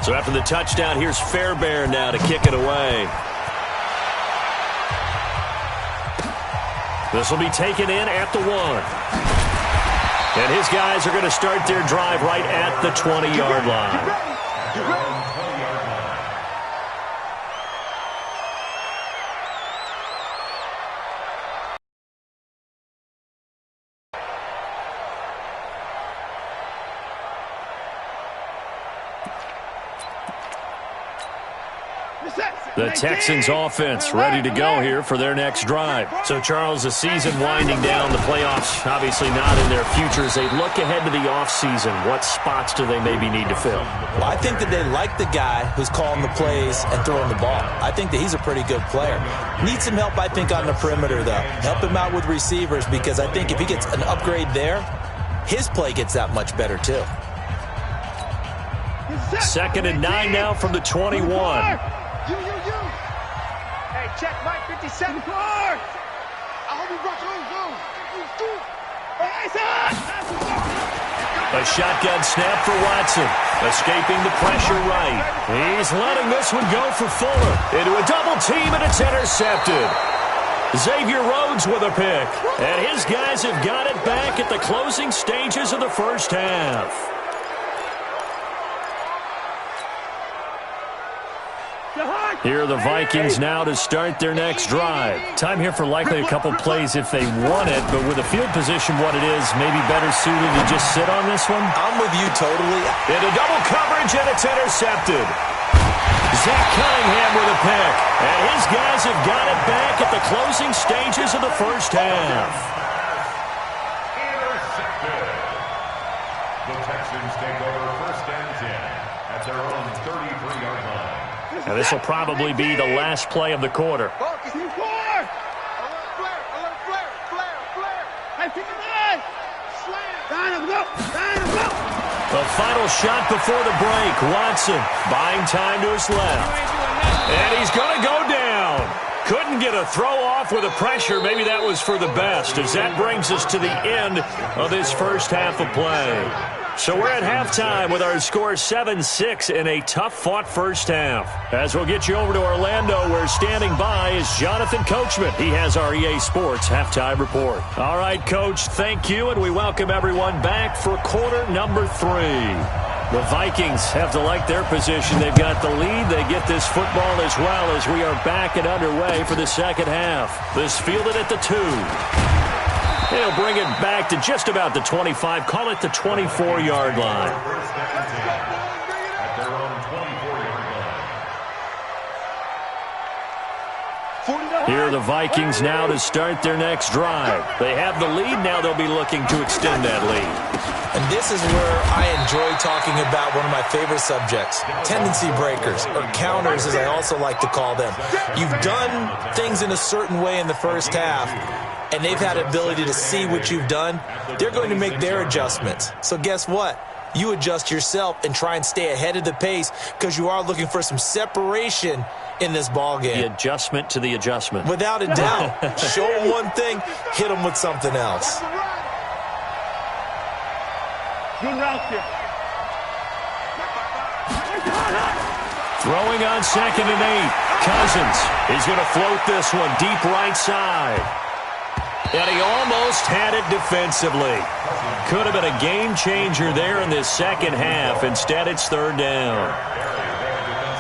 So after the touchdown, here's Fairbairn now to kick it away. This will be taken in at the 1. And his guys are going to start their drive right at the 20-yard line. The Texans offense ready to go here for their next drive. So, Charles, the season winding down, the playoffs obviously not in their future. As they look ahead to the offseason, what spots do they maybe need to fill? Well, I think that they like the guy who's calling the plays and throwing the ball. I think that he's a pretty good player. Needs some help, I think, on the perimeter, though. Help him out with receivers, because I think if he gets an upgrade there, his play gets that much better, too. 2nd and 9 now from the 21. Hey, check Mike 57. I hope you brought A shotgun snap for Watson. Escaping the pressure right. He's letting this one go for Fuller. Into a double team, and it's intercepted. Xavier Rhodes with a pick. And his guys have got it back at the closing stages of the first half. Here are the Vikings now to start their next drive. Time here for likely a couple plays if they want it, but with the field position what it is, maybe better suited to just sit on this one? I'm with you totally. Into double coverage, and it's intercepted. Zach Cunningham with a pick. And his guys have got it back at the closing stages of the first half. Intercepted. The Texans take over 1st and 10 at their own 33-yard line. Now, this will probably be the last play of the quarter. The final shot before the break. Watson buying time to his left. And he's going to go down. Couldn't get a throw off with the pressure. Maybe that was for the best, as that brings us to the end of this first half of play. So we're at halftime with our score 7-6 in a tough-fought first half. As we'll get you over to Orlando, where standing by is Jonathan Coachman. He has our EA Sports halftime report. All right, Coach, thank you, and we welcome everyone back for quarter number 3. The Vikings have to like their position. They've got the lead. They get this football as well, as we are back and underway for the second half. This fielded at the 2. They'll bring it back to just about the 25. Call it the 24-yard line. At their own 24-yard line. Here are the Vikings now to start their next drive. They have the lead. Now they'll be looking to extend that lead. And this is where I enjoy talking about one of my favorite subjects, tendency breakers, or counters as I also like to call them. You've done things in a certain way in the first half, and they've had the ability to see what you've done. They're going to make their adjustments. So guess what? You adjust yourself and try and stay ahead of the pace, because you are looking for some separation in this ball game. The adjustment to the adjustment. Without a doubt. Show them one thing, hit them with something else. Good route here. Throwing on 2nd and 8. Cousins. He's going to float this one deep right side. And he almost had it defensively. Could have been a game changer there in this second half. Instead, it's 3rd down.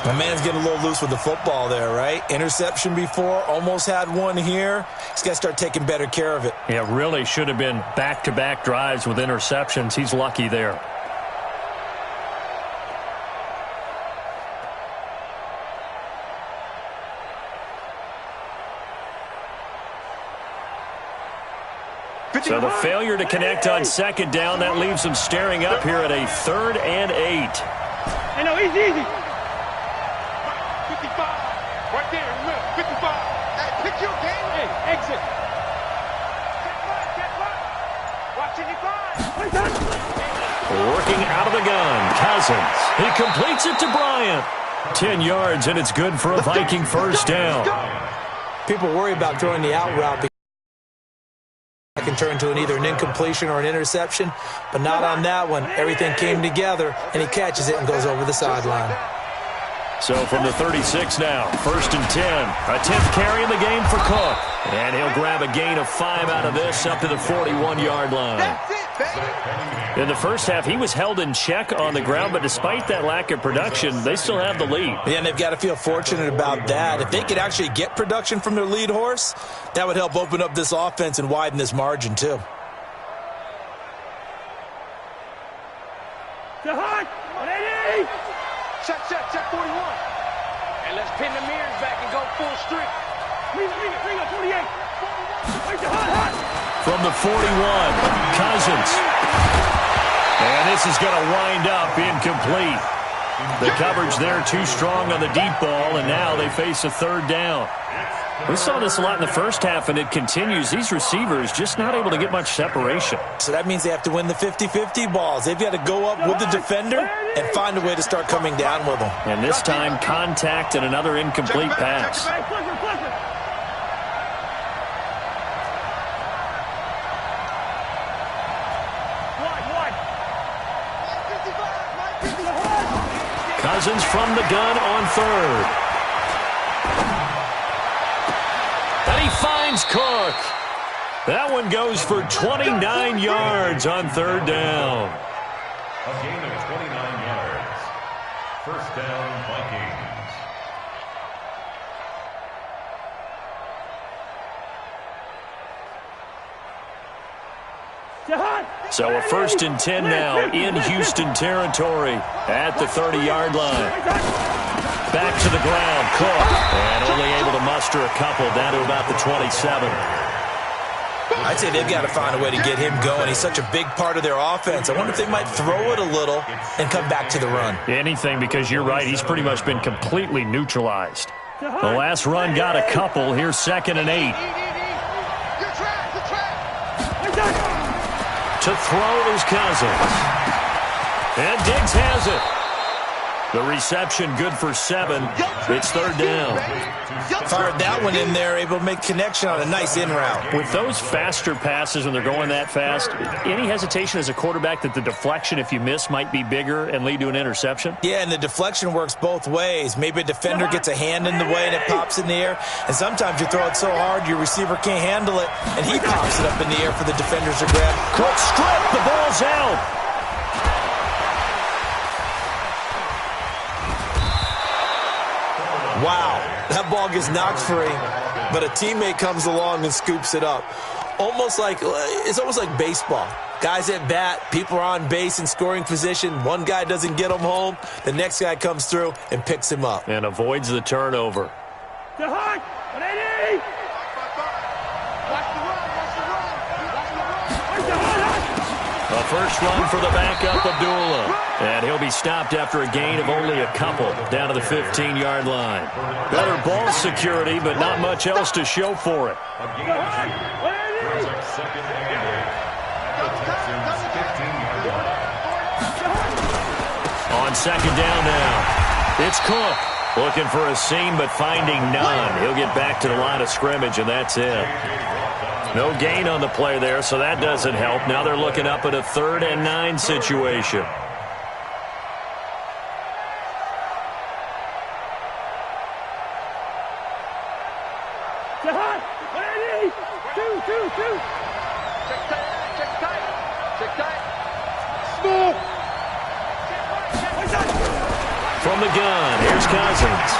My man's getting a little loose with the football there, right? Interception before, almost had one here. He's got to start taking better care of it. Yeah, really should have been back-to-back drives with interceptions. He's lucky there. So the failure to connect on 2nd down, that leaves them staring up here at a 3rd and 8. Hey, no, easy. 55. Right there in the middle. 55. Hey, pick your game. Hey, exit. Get right. Watch 55. Working out of the gun. Cousins. He completes it to Bryant. 10 yards, and it's good for a Viking first down. People worry about throwing the out route. That can turn into either an incompletion or an interception, but not on that one. Everything came together, and he catches it and goes over the sideline. So from the 36 now, 1st and 10. A 10th carry in the game for Cook. And he'll grab a gain of 5 out of this up to the 41-yard line. That's it, baby. In the first half, he was held in check on the ground, but despite that lack of production, they still have the lead. Yeah, and they've got to feel fortunate about that. If they could actually get production from their lead horse, that would help open up this offense and widen this margin too. Check 41. And let's pin the mirrors back and go full streak. Bring up 48. From the 41, Cousins. And this is going to wind up incomplete. The coverage there too strong on the deep ball, and now they face a 3rd down. We saw this a lot in the first half, and it continues. These receivers just not able to get much separation. So that means they have to win the 50-50 balls. They've got to go up with the defender and find a way to start coming down with them. And this time, contact and another incomplete pass. Cousins from the gun on 3rd. And he finds Cook. That one goes for 29 yards on 3rd down. A gain of 29 yards. 1st down, Vikings. So a 1st and 10 now in Houston territory at the 30-yard line. Back to the ground, Cook, and only able to muster a couple down to about the 27. I'd say they've got to find a way to get him going. He's such a big part of their offense. I wonder if they might throw it a little and come back to the run. Anything, because you're right, he's pretty much been completely neutralized. The last run got a couple. Here's 2nd and 8. To throw is Cousins. And Diggs has it. The reception good for 7. It's 3rd down. Fired that one in there, able to make connection on a nice in route. With those faster passes when they're going that fast, any hesitation as a quarterback that the deflection, if you miss, might be bigger and lead to an interception? Yeah, and the deflection works both ways. Maybe a defender gets a hand in the way and it pops in the air. And sometimes you throw it so hard your receiver can't handle it, and he pops it up in the air for the defenders to grab. Quick strip, the ball's out. Wow, that ball gets knocked free, but a teammate comes along and scoops it up. It's almost like baseball. Guys at bat, people are on base in scoring position. One guy doesn't get him home. The next guy comes through and picks him up. And avoids the turnover. A first run for the backup, Abdullah. And he'll be stopped after a gain of only a couple down to the 15-yard line. Better ball security, but not much else to show for it. On 2nd down now, it's Cook. Looking for a seam, but finding none. He'll get back to the line of scrimmage, and that's it. No gain on the play there, so that doesn't help. Now they're looking up at a 3rd and 9 situation. From the gun, here's Cousins.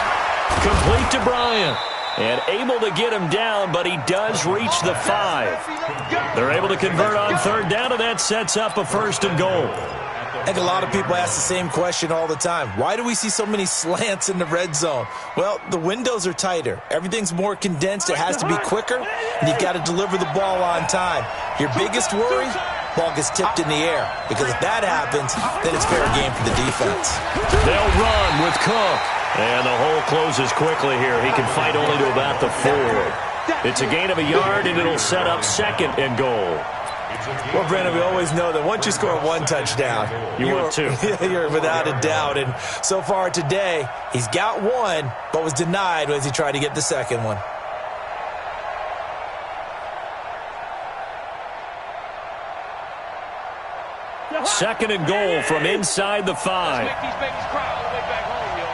Complete to Bryant. And able to get him down, but he does reach the 5. They're able to convert on 3rd down, and that sets up a 1st and goal. I think a lot of people ask the same question all the time. Why do we see so many slants in the red zone? Well, the windows are tighter. Everything's more condensed. It has to be quicker, and you've got to deliver the ball on time. Your biggest worry? Ball gets tipped in the air, because if that happens, then it's fair game for the defense. They'll run with Cook. And the hole closes quickly here. He can fight only to about the 4. It's a gain of a yard, and it'll set up 2nd and goal. Well, Brandon, we always know that once you score 1 touchdown, you're 2. You're without a doubt. And so far today, he's got 1, but was denied as he tried to get the 2nd one. second and goal from inside the 5. Let's make these babies cry all the way back home, yo.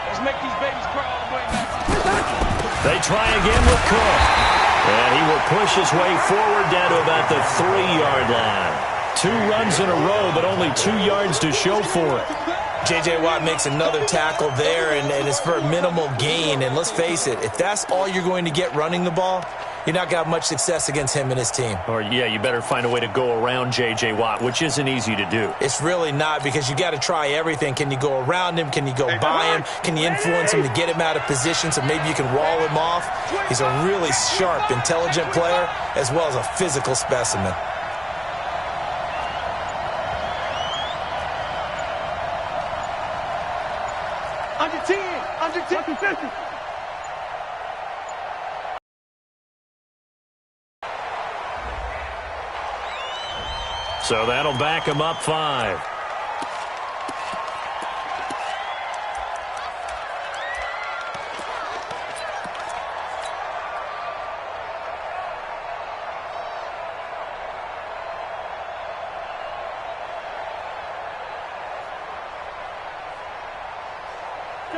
Let's make these babies cry all the way back home. They try again with Cook. And he will push his way forward down to about the 3-yard line. 2 runs in a row, but only 2 yards to show for it. J.J. Watt makes another tackle there, and it's for a minimal gain. And let's face it, if that's all you're going to get running the ball, you're not going to have much success against him and his team. Or, yeah, you better find a way to go around J.J. Watt, which isn't easy to do. It's really not, because you got to try everything. Can you go around him? Can you go by him? Can you influence him to get him out of position so maybe you can wall him off? He's a really sharp, intelligent player as well as a physical specimen. Under 10, 50. So that'll back him up 5.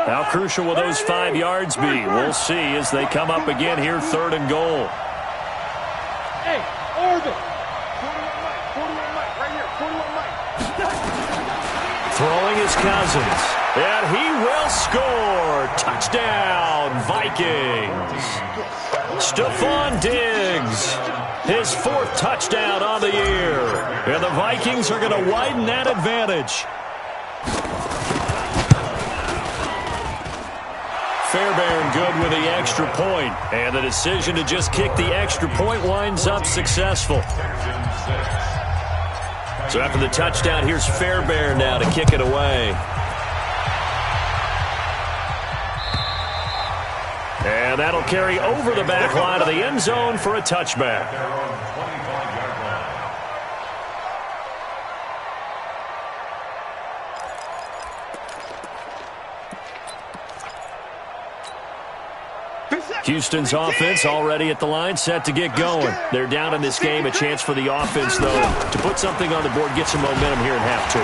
How crucial will those 5 yards be? We'll see as they come up again here, 3rd and goal. Hey, Orbit. 41 Mike, right here, 41 Mike. Throwing his Cousins. And he will score. Touchdown, Vikings. Stephon Diggs. His 4th touchdown on the year. And the Vikings are going to widen that advantage. Fairbairn good with the extra point. And the decision to just kick the extra point winds up successful. So after the touchdown, here's Fairbairn now to kick it away. And that'll carry over the back line of the end zone for a touchback. Houston's offense already at the line, set to get going. They're down in this game. A chance for the offense, though, to put something on the board, get some momentum here in half 2.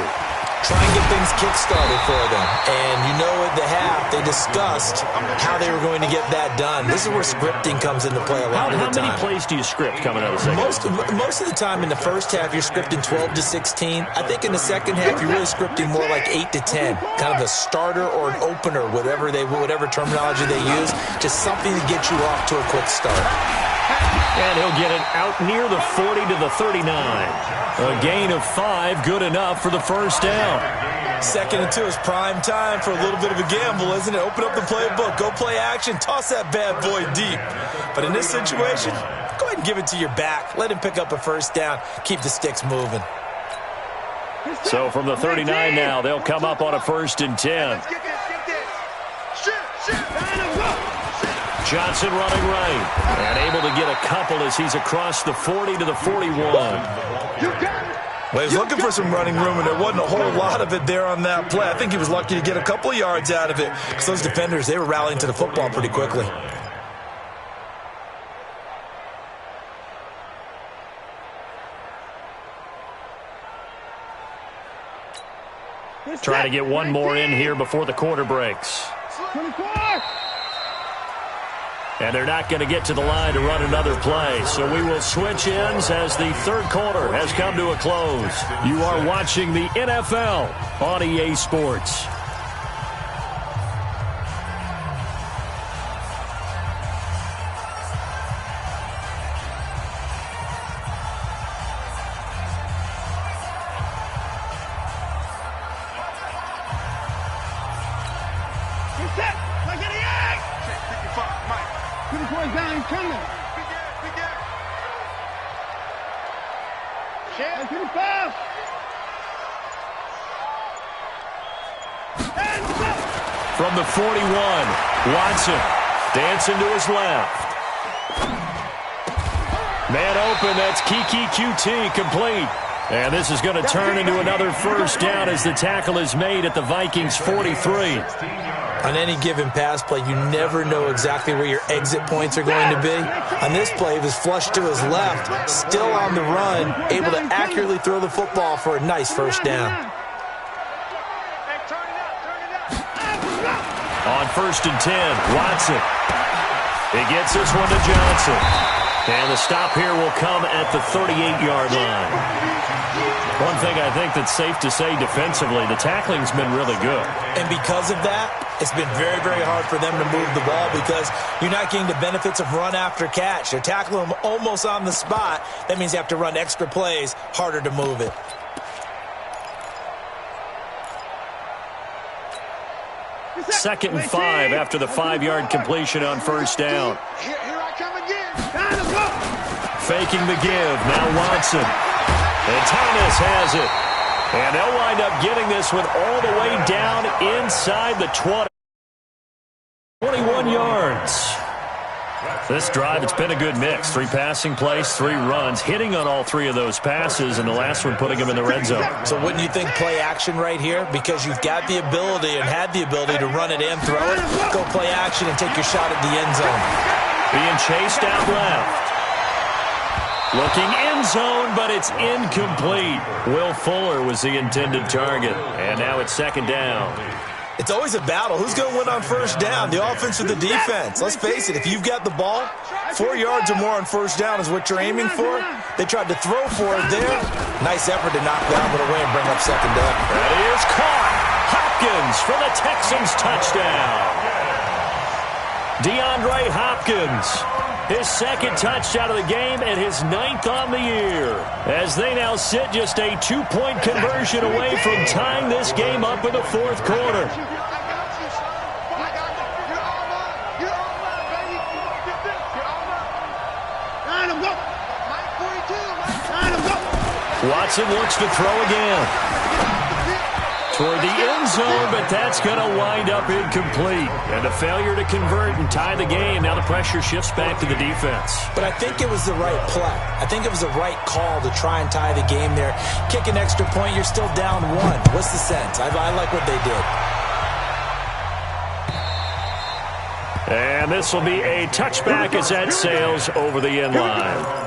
Try and get things kick-started for them. And you know at the half, they discussed how they were going to get that done. This is where scripting comes into play a lot of the time. How many plays do you script coming out of the second? Most of the time in the first half, you're scripting 12 to 16. I think in the second half, you're really scripting more like 8 to 10. Kind of a starter or an opener, whatever terminology they use. Just something to get you off to a quick start. And he'll get it out near the 40 to the 39. A gain of 5, good enough for the first down. 2nd and 2 is prime time for a little bit of a gamble, isn't it? Open up the playbook, go play action, toss that bad boy deep. But in this situation, go ahead and give it to your back. Let him pick up a first down, keep the sticks moving. So from the 39 now, they'll come up on a 1st and 10. Johnson running right, and able to get a couple as he's across the 40 to the 41. Well, he was looking for some running room, and there wasn't a whole lot of it there on that play. I think he was lucky to get a couple of yards out of it, because those defenders, they were rallying to the football pretty quickly. Trying to get one more in here before the quarter breaks. 24. And they're not going to get to the line to run another play. So we will switch ends as the 3rd quarter has come to a close. You are watching the NFL on EA Sports. From the 41, Watson dancing to his left. Man open, that's Kiki QT complete. And this is going to turn into another first down as the tackle is made at the Vikings 43. On any given pass play, you never know exactly where your exit points are going to be. On this play, he was flushed to his left, still on the run, able to accurately throw the football for a nice first down. On 1st and 10, Watson. He gets this one to Johnson. And the stop here will come at the 38-yard line. One thing I think that's safe to say defensively, the tackling's been really good. And because of that, it's been very, very hard for them to move the ball because you're not getting the benefits of run after catch. They're tackling them almost on the spot. That means you have to run extra plays, harder to move it. Second and 5 after the 5-yard completion on 1st down. Here I come again. Faking the give. Now Watson. And Thomas has it. And they'll wind up getting this one all the way down inside the 20. 21 yards. This drive, it's been a good mix. 3 passing plays, 3 runs, hitting on all 3 of those passes, and the last one putting him in the red zone. So wouldn't you think play action right here? Because you've got the ability and had the ability to run it and throw it. Go play action and take your shot at the end zone. Being chased out left. Looking end zone, but it's incomplete. Will Fuller was the intended target, and now it's 2nd down. It's always a battle. Who's going to win on 1st down, the offense or the defense? Let's face it, if you've got the ball, 4 yards or more on 1st down is what you're aiming for. They tried to throw for it there. Nice effort to knock that one away and bring up 2nd down. That is caught. Hopkins for the Texans touchdown. DeAndre Hopkins, his 2nd touchdown of the game and his 9th on the year, as they now sit just a 2-point conversion away from tying this game up in the 4th quarter. Watson looks to throw again. Toward the end zone, but that's going to wind up incomplete. And a failure to convert and tie the game. Now the pressure shifts back to the defense. But I think it was the right play. I think it was the right call to try and tie the game there. Kick an extra point, you're still down 1. What's the sense? I like what they did. And this will be a touchback as that sails over the end line.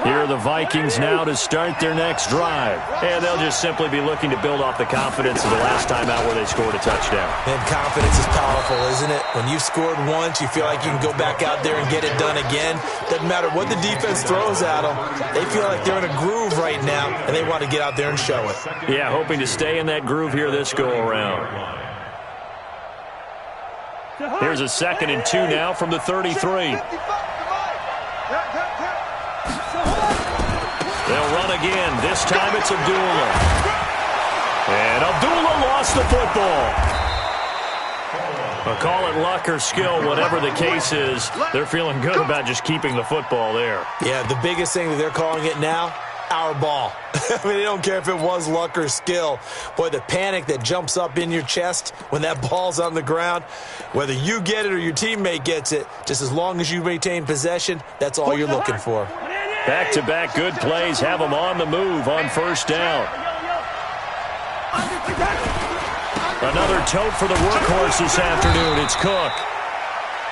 Here are the Vikings now to start their next drive. And they'll just simply be looking to build off the confidence of the last time out where they scored a touchdown. And confidence is powerful, isn't it? When you've scored once, you feel like you can go back out there and get it done again. Doesn't matter what the defense throws at them. They feel like they're in a groove right now, and they want to get out there and show it. Yeah, hoping to stay in that groove here this go-around. Here's a 2nd and 2 now from the 33. They'll run again. This time it's Abdullah. And Abdullah lost the football. I'll call it luck or skill, whatever the case is. They're feeling good about just keeping the football there. Yeah, the biggest thing that they're calling it now, our ball. I mean, they don't care if it was luck or skill. Boy, the panic that jumps up in your chest when that ball's on the ground, whether you get it or your teammate gets it, just as long as you maintain possession, that's all you're looking for. Back-to-back good plays have them on the move on 1st down. Another tote for the workhorse this afternoon. It's Cook.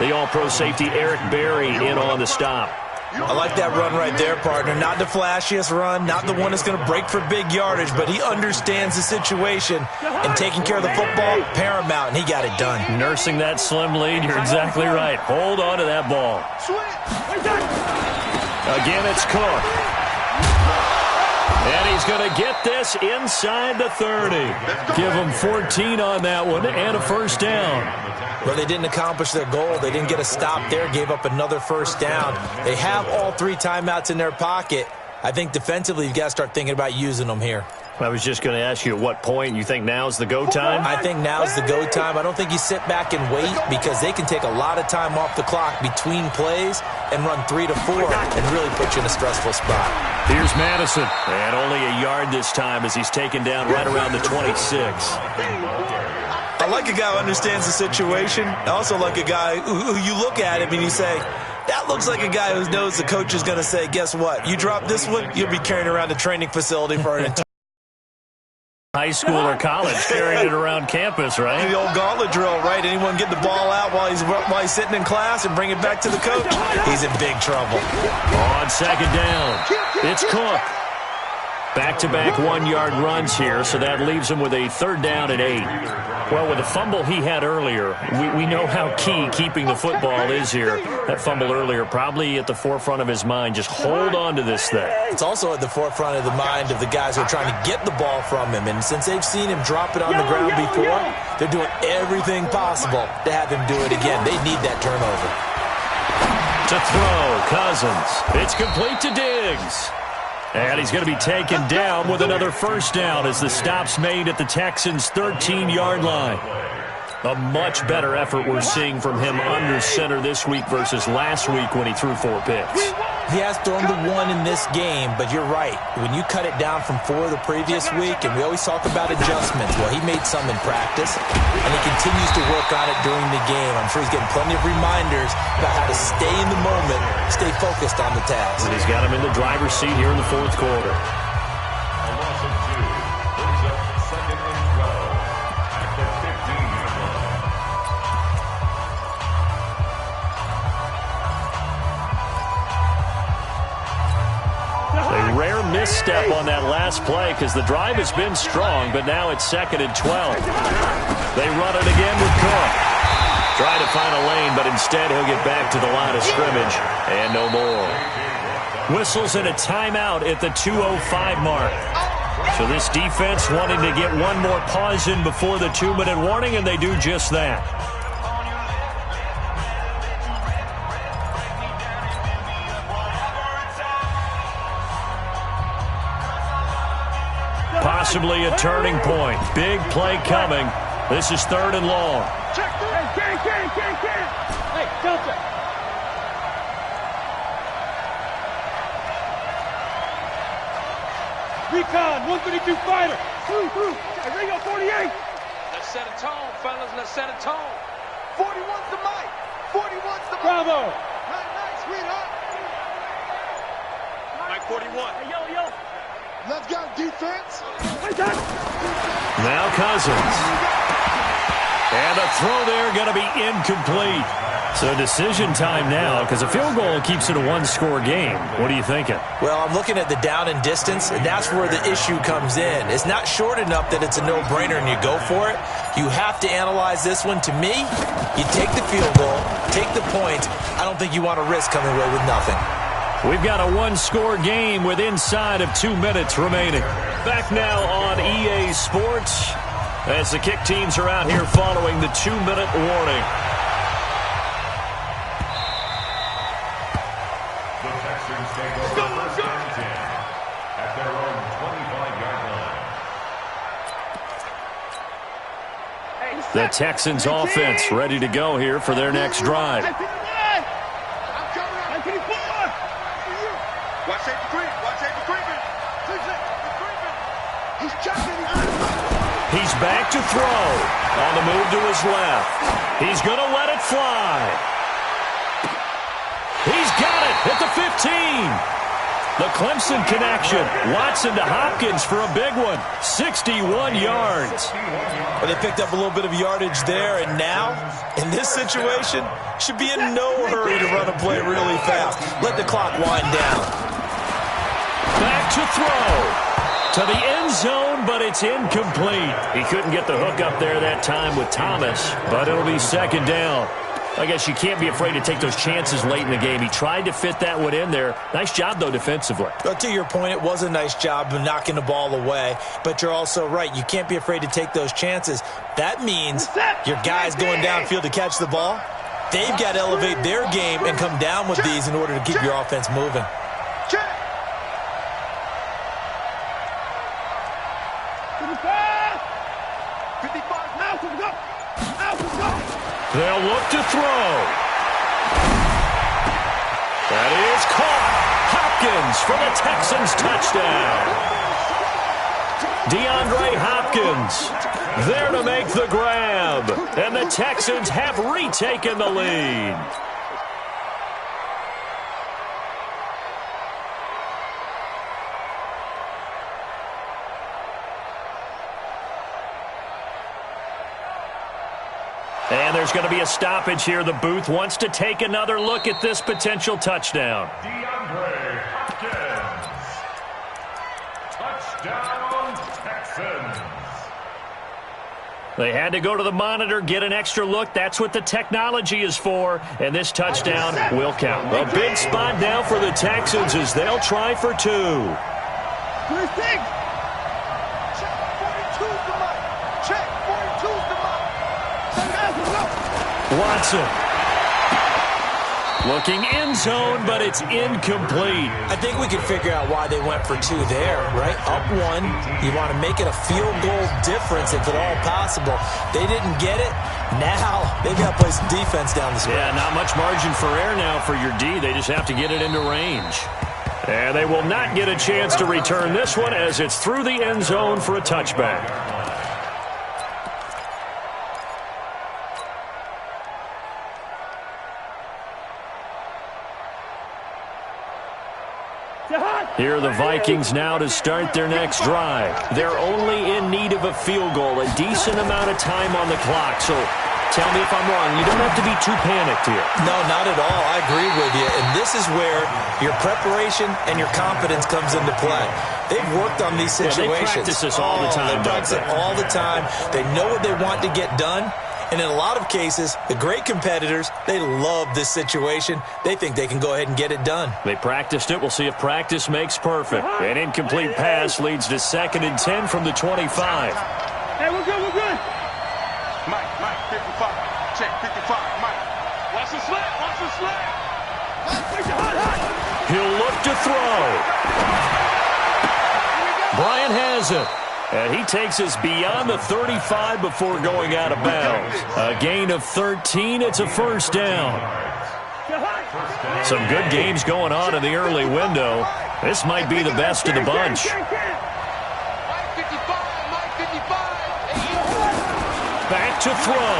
The all-pro safety Eric Berry in on the stop. I like that run right there, partner. Not the flashiest run, not the one that's going to break for big yardage, but he understands the situation, and taking care of the football, paramount, and he got it done. Nursing that slim lead, you're exactly right. Hold on to that ball. Again, it's Cook. And he's going to get this inside the 30. Give him 14 on that one and a 1st down. Well, they didn't accomplish their goal. They didn't get a stop there, gave up another 1st down. They have all 3 timeouts in their pocket. I think defensively you've got to start thinking about using them here. I was just going to ask you at what point you think now's the go time? I think now's the go time. I don't think you sit back and wait because they can take a lot of time off the clock between plays and run 3 to 4 and really put you in a stressful spot. Here's Madison. And only a yard this time as he's taken down right around the 26. I like a guy who understands the situation. I also like a guy who you look at him and you say, That looks like a guy who knows the coach is going to say, guess what? You drop this one, you'll be carrying around the training facility for an entire high school or college, carrying it around campus, right? The old gauntlet drill, right? Anyone get the ball out while he's sitting in class and bring it back to the coach? He's in big trouble. On second down, it's Cook. Back-to-back one-yard runs here, so that leaves him with a 3rd down and 8. Well, with the fumble he had earlier, we know how key keeping the football is here. That fumble earlier probably at the forefront of his mind. Just hold on to this thing. It's also at the forefront of the mind of the guys who are trying to get the ball from him. And since they've seen him drop it on the ground before, they're doing everything possible to have him do it again. They need that turnover. To throw, Cousins. It's complete to Diggs. And he's going to be taken down with another 1st down as the stop's made at the Texans' 13-yard line. A much better effort we're seeing from him under center this week versus last week when he threw 4 picks. He has thrown the 1 in this game, but you're right. When you cut it down from 4 the previous week, and we always talk about adjustments, well, he made some in practice, and he continues to work on it during the game. I'm sure he's getting plenty of reminders about how to stay in the moment, stay focused on the task. And he's got him in the driver's seat here in the 4th quarter. A loss of 2 brings up 2nd and 12 at the 15-yard line. A rare misstep on that last play because the drive has been strong, but now it's 2nd and 12. They run it again with Cook. Try to find a lane, but instead he'll get back to the line of scrimmage and no more. Whistles and a timeout at the 2:05 mark. So this defense wanting to get one more pause in before the 2-minute warning, and they do just that. Possibly a turning point. Big play coming. This is 3rd and long. Check this. Hey, Delta. Recon, 132 fighter. Through. Ringo 48. Let's set a tone, fellas. Let's set a tone. 41's the mic. 41's the mic. Bravo. Nice, sweetheart. Mike 41. Hey, yo. Let's go, defense. Now Cousins. And a throw there going to be incomplete. So decision time now because a field goal keeps it a 1-score game. What are you thinking? Well, I'm looking at the down and distance, and that's where the issue comes in. It's not short enough that it's a no-brainer and you go for it. You have to analyze this one. To me, you take the field goal, take the point. I don't think you want to risk coming away with nothing. We've got a 1-score game with inside of 2 minutes remaining. Back now on EA Sports as the kick teams are out here following the 2-minute warning. The Texans take over 1st and 10 at their own 25-yard line. The Texans offense ready to go here for their next drive. Watch safety creeping. He's checking. He's back to throw. On the move to his left. He's going to let it fly. He's got it at the 15. The Clemson connection. Watson to Hopkins for a big one. 61 yards. Well, they picked up a little bit of yardage there, and now, in this situation, should be in no hurry to run a play really fast. Let the clock wind down. Back to throw. To the end zone, but it's incomplete. He couldn't get the hook up there that time with Thomas, but it'll be 2nd down. I guess you can't be afraid to take those chances late in the game. He tried to fit that one in there. Nice job, though, defensively. Well, to your point, it was a nice job of knocking the ball away, but you're also right. You can't be afraid to take those chances. That means your guys going downfield to catch the ball, they've got to elevate their game and come down with these in order to keep your offense moving. They'll look to throw. That is caught. Hopkins for the Texans touchdown. DeAndre Hopkins there to make the grab. And the Texans have retaken the lead. There's going to be a stoppage here. The booth wants to take another look at this potential touchdown. Touchdown, Texans. They had to go to the monitor, get an extra look. That's what the technology is for, and this touchdown will count. A big spot now for the Texans as they'll try for 2. Check 42's the mark. Check 42's the mark. Watson. Looking end zone, but it's incomplete. I think we can figure out why they went for 2 there, right? Up 1. You want to make it a field goal difference if at all possible. They didn't get it. Now they've got to play some defense down the stretch. Yeah, not much margin for error now for your D. They just have to get it into range. And they will not get a chance to return this one as it's through the end zone for a touchback. Here are the Vikings now to start their next drive. They're only in need of a field goal, a decent amount of time on the clock. So tell me if I'm wrong. You don't have to be too panicked here. No, not at all. I agree with you. And this is where your preparation and your confidence comes into play. They've worked on these situations. Yeah, they practice this all the time. They practice it all the time. They know what they want to get done. And in a lot of cases, the great competitors, they love this situation. They think they can go ahead and get it done. They practiced it. We'll see if practice makes perfect. An incomplete pass leads to 2nd and 10 from the 25. Hey, we're good, we're good. Mike, 55. Check, 55, Mike. Watch the slap, watch the slap. He'll look to throw. Bryant has it. And he takes us beyond the 35 before going out of bounds. A gain of 13. It's a first down. Some good games going on in the early window. This might be the best of the bunch. Back to throw.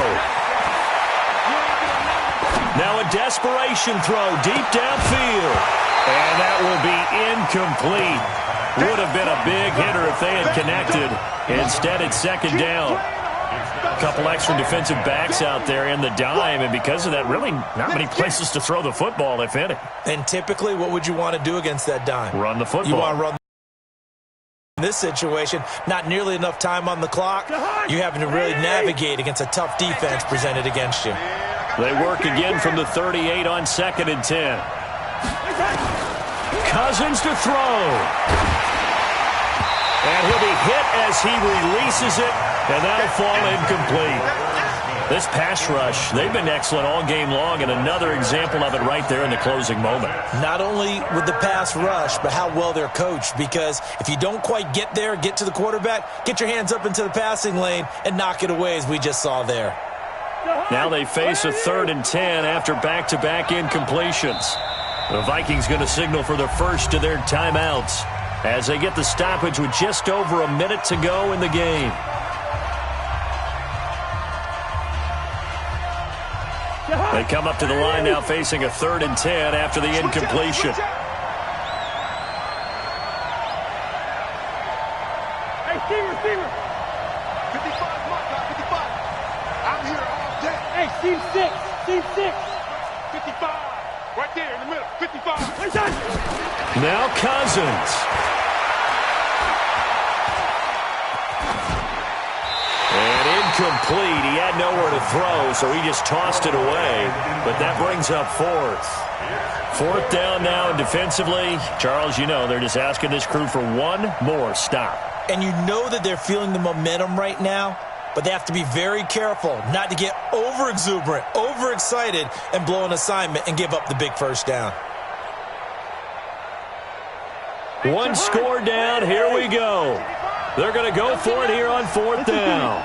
Now a desperation throw deep downfield. And that will be incomplete. Would have been a big hitter if they had connected. Instead, it's 2nd down. A couple extra defensive backs out there in the dime, and because of that, really not many places to throw the football, if any. And typically, what would you want to do against that dime? Run the football. You want to run. In this situation, not nearly enough time on the clock. You having to really navigate against a tough defense presented against you. They work again from the 38 on 2nd and 10. Cousins to throw. And he'll be hit as he releases it, and that'll fall incomplete. This pass rush, they've been excellent all game long, and another example of it right there in the closing moment. Not only with the pass rush, but how well they're coached, because if you don't quite get there, get to the quarterback, get your hands up into the passing lane and knock it away as we just saw there. Now they face a 3rd and 10 after back-to-back incompletions. The Vikings going to signal for the first of their timeouts as they get the stoppage with just over a minute to go in the game. They come up to the line now facing a 3rd and 10 after the incompletion. Hey, receiver. 55, my God, 55. I'm here all day. Hey, team 6. 55. Right there in the middle, 55. Now Cousins. And incomplete. He had nowhere to throw, so he just tossed it away. But that brings up 4th. 4th down now, and defensively, Charles, you know, they're just asking this crew for one more stop. And you know that they're feeling the momentum right now, but they have to be very careful not to get over-exuberant, over-excited, and blow an assignment and give up the big first down. One score down. Here we go. They're going to go for it here on 4th down.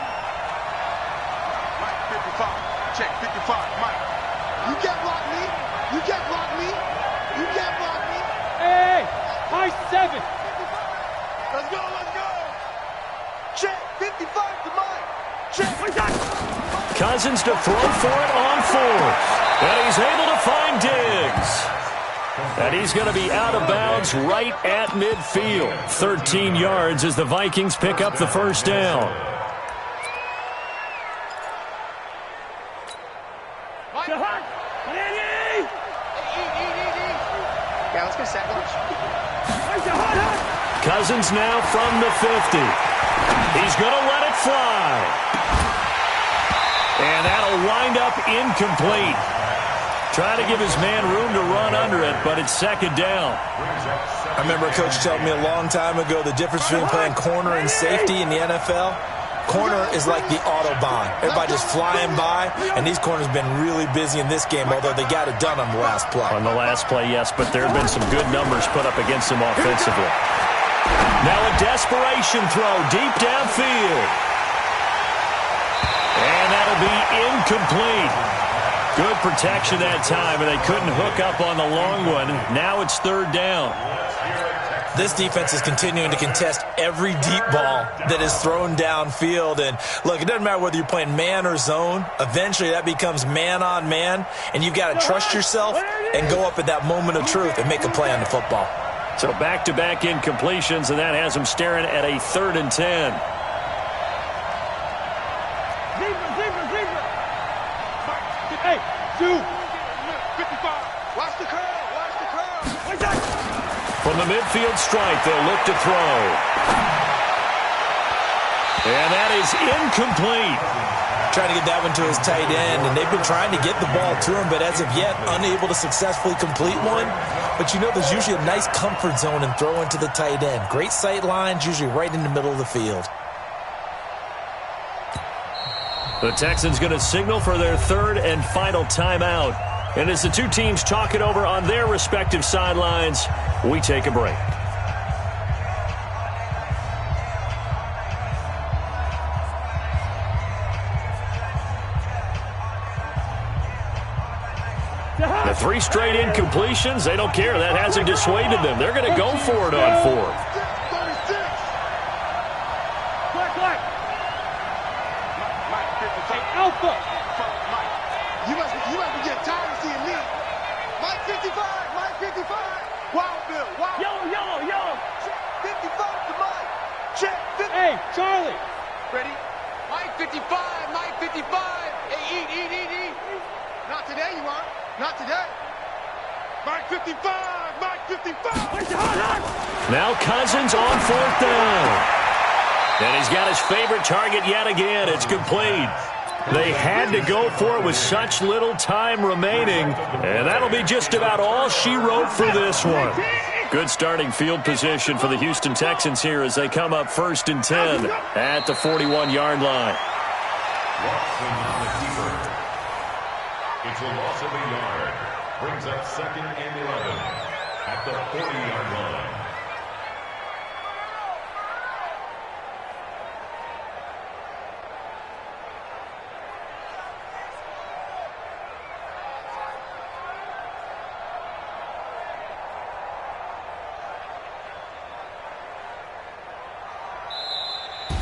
Mike, 55. Check, 55. Mike. You can't block me. You can't block me. You can't block me. Hey, high 7. Let's go. Check, 55 to Mike. Check. Cousins to throw for it on 4th. And he's able to find Diggs. And he's going to be out of bounds right at midfield. 13 yards as the Vikings pick up the first down. Okay, let's get set. Cousins now from the 50. He's going to let it fly. And that'll wind up incomplete. Trying to give his man room to run under it, but it's second down. I remember a coach told me a long time ago the difference between playing corner and safety in the NFL. Corner is like the Autobahn. Everybody just flying by, and these corners have been really busy in this game, although they got it done on the last play. On the last play, yes, but there have been some good numbers put up against him offensively. Now a desperation throw deep downfield. And that'll be incomplete. Good protection that time, and they couldn't hook up on the long one. Now it's third down. This defense is continuing to contest every deep ball that is thrown downfield. And, look, it doesn't matter whether you're playing man or zone. Eventually that becomes man-on-man, and you've got to trust yourself and go up at that moment of truth and make a play on the football. So back-to-back incompletions, and that has them staring at a 3rd and 10. Hey, 2. 55. Watch the curl. Watch the curl. From the midfield stripe, they'll look to throw. And that is incomplete. Trying to get that one to his tight end, and they've been trying to get the ball to him, but as of yet, unable to successfully complete one. But you know there's usually a nice comfort zone in throwing to the tight end. Great sight lines, usually right in the middle of the field. The Texans going to signal for their 3rd and final timeout. And as the two teams talk it over on their respective sidelines, we take a break. The 3 straight incompletions, they don't care. That hasn't dissuaded them. They're going to go for it on 4th. Alpha. You must be getting tired of seeing me. Mike 55, Mike 55. Wild Bill, wild. Yellow. Check 55 to Mike. Check 50. Hey, Charlie. Ready? Mike 55, Mike 55. Hey, eat. Not today, you aren't. Not today. Mike 55, Mike 55. Now Cousins on 4th down. And he's got his favorite target yet again. It's complete. They had to go for it with such little time remaining, and that'll be just about all she wrote for this one. Good starting field position for the Houston Texans here as they come up 1st and 10 at the 41-yard line. It's a loss of a yard. Brings up 2nd and 11 at the 40-yard line.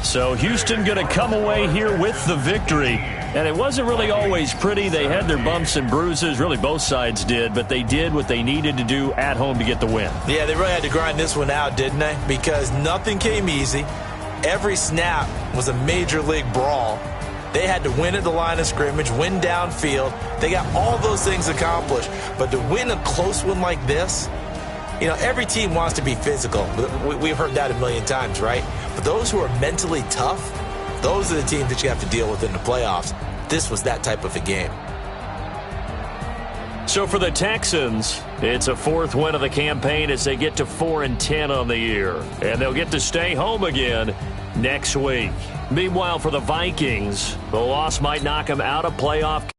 So Houston going to come away here with the victory. And it wasn't really always pretty. They had their bumps and bruises. Really, both sides did. But they did what they needed to do at home to get the win. Yeah, they really had to grind this one out, didn't they? Because nothing came easy. Every snap was a major league brawl. They had to win at the line of scrimmage, win downfield. They got all those things accomplished. But to win a close one like this, you know, every team wants to be physical. We've heard that a million times, right? But those who are mentally tough, those are the teams that you have to deal with in the playoffs. This was that type of a game. So for the Texans, it's a 4th win of the campaign as they get to 4 and 10 on the year. And they'll get to stay home again next week. Meanwhile, for the Vikings, the loss might knock them out of playoff